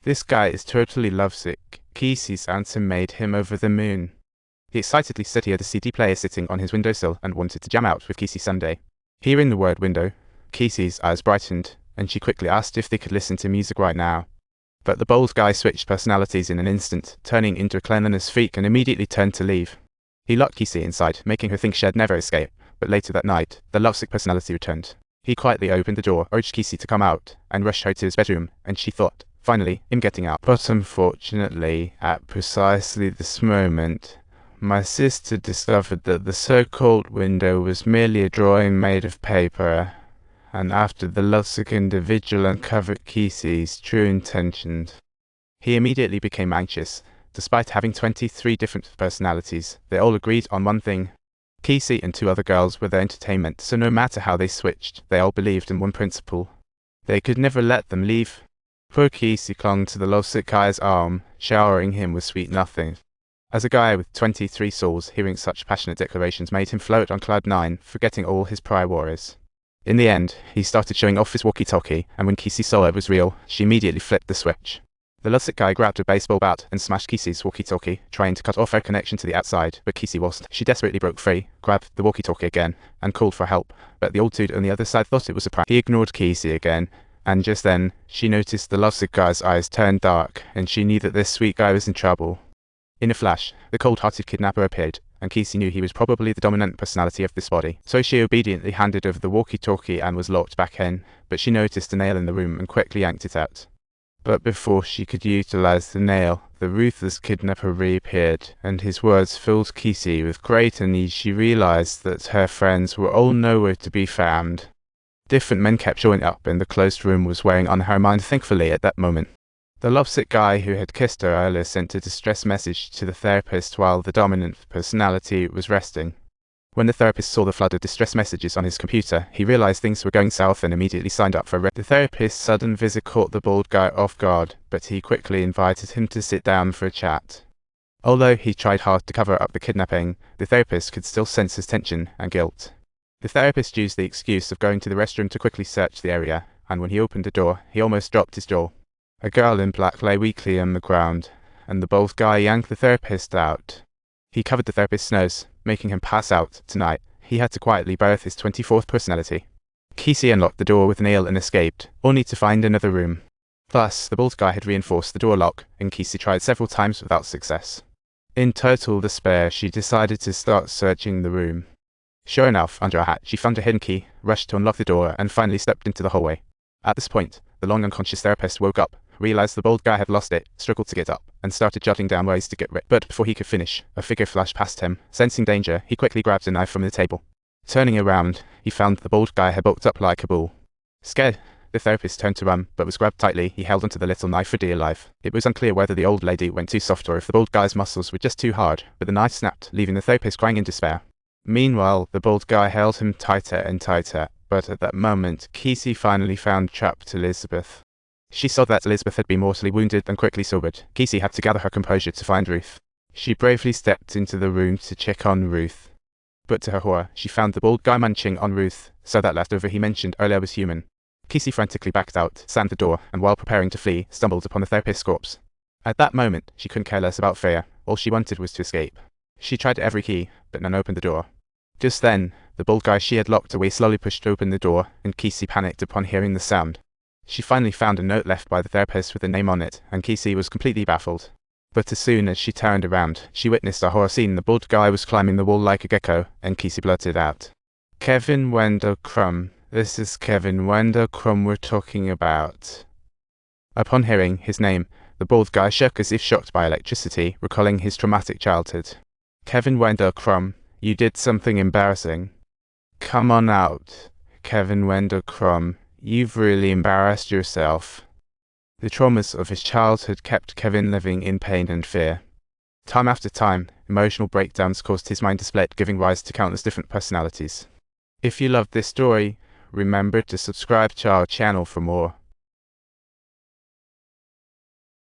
This guy is totally lovesick. Kesey's answer made him over the moon. He excitedly said he had a CD player sitting on his windowsill and wanted to jam out with Kesey Sunday. Hearing the word window, Kesey's eyes brightened, and she quickly asked if they could listen to music right now. But the bold guy switched personalities in an instant, turning into a cleanliness freak, and immediately turned to leave. He locked Kesey inside, making her think she'd never escape, but later that night, the lovesick personality returned. He quietly opened the door, urged Kesey to come out, and rushed her to his bedroom, and she thought, finally, him getting out. But unfortunately, at precisely this moment, my sister discovered that the so-called window was merely a drawing made of paper, and after the lovesick individual uncovered Kesey's true intentions, he immediately became anxious. Despite having 23 different personalities, they all agreed on one thing. Kesey and two other girls were their entertainment, so no matter how they switched, they all believed in one principle. They could never let them leave. Poor Kesey clung to the lovesick guy's arm, showering him with sweet nothings. As a guy with 23 souls, hearing such passionate declarations made him float on cloud 9, forgetting all his prior worries. In the end, he started showing off his walkie-talkie, and when Kesey saw it was real, she immediately flipped the switch. The lovesick guy grabbed a baseball bat and smashed Kesey's walkie-talkie, trying to cut off her connection to the outside, but Kesey wasn't. She desperately broke free, grabbed the walkie-talkie again, and called for help, but the old dude on the other side thought it was a prank. He ignored Kesey again, and just then, she noticed the lovesick guy's eyes turned dark, and she knew that this sweet guy was in trouble. In a flash, the cold-hearted kidnapper appeared, and Kesey knew he was probably the dominant personality of this body. So she obediently handed over the walkie-talkie and was locked back in, but she noticed a nail in the room and quickly yanked it out. But before she could utilize the nail, the ruthless kidnapper reappeared, and his words filled Kesey with great unease. She realized that her friends were all nowhere to be found. Different men kept showing up, and the closed room was weighing on her mind thankfully at that moment. The lovesick guy who had kissed her earlier sent a distress message to the therapist while the dominant personality was resting. When the therapist saw the flood of distress messages on his computer, he realized things were going south and immediately signed up for The therapist's sudden visit caught the bald guy off guard, but he quickly invited him to sit down for a chat. Although he tried hard to cover up the kidnapping, the therapist could still sense his tension and guilt. The therapist used the excuse of going to the restroom to quickly search the area, and when he opened the door, he almost dropped his jaw. A girl in black lay weakly on the ground, and the bald guy yanked the therapist out. He covered the therapist's nose, making him pass out. Tonight, he had to quietly birth his 24th personality. Kesey unlocked the door with a nail and escaped, only to find another room. Plus, the bald guy had reinforced the door lock, and Kesey tried several times without success. In total despair, she decided to start searching the room. Sure enough, under a hat, she found a hidden key, rushed to unlock the door, and finally stepped into the hallway. At this point, the long unconscious therapist woke up, realized the bald guy had lost it, struggled to get up, and started jotting down ways to get rid. But before he could finish, a figure flashed past him. Sensing danger, he quickly grabbed a knife from the table. Turning around, he found the bald guy had bulked up like a bull. Scared, the therapist turned to run, but was grabbed tightly. He held onto the little knife for dear life. It was unclear whether the old lady went too soft or if the bald guy's muscles were just too hard, but the knife snapped, leaving the therapist crying in despair. Meanwhile, the bald guy held him tighter and tighter, but at that moment, Kesey finally found trapped Elizabeth. She saw that Elizabeth had been mortally wounded and quickly sobered. Kesey had to gather her composure to find Ruth. She bravely stepped into the room to check on Ruth. But to her horror, she found the bald guy munching on Ruth, so that leftover he mentioned earlier was human. Kesey frantically backed out, slammed the door, and while preparing to flee, stumbled upon the therapist's corpse. At that moment, she couldn't care less about fear. All she wanted was to escape. She tried every key, but none opened the door. Just then, the bald guy she had locked away slowly pushed open the door, and Kesey panicked upon hearing the sound. She finally found a note left by the therapist with a name on it, and Kesey was completely baffled. But as soon as she turned around, she witnessed a horror scene. The bald guy was climbing the wall like a gecko, and Kesey blurted out, "Kevin Wendell Crumb. This is Kevin Wendell Crumb we're talking about." Upon hearing his name, the bald guy shook as if shocked by electricity, recalling his traumatic childhood. "Kevin Wendell Crumb, you did something embarrassing. Come on out, Kevin Wendell Crumb. You've really embarrassed yourself." The traumas of his childhood kept Kevin living in pain and fear. Time after time, emotional breakdowns caused his mind to split, giving rise to countless different personalities. If you loved this story, remember to subscribe to our channel for more.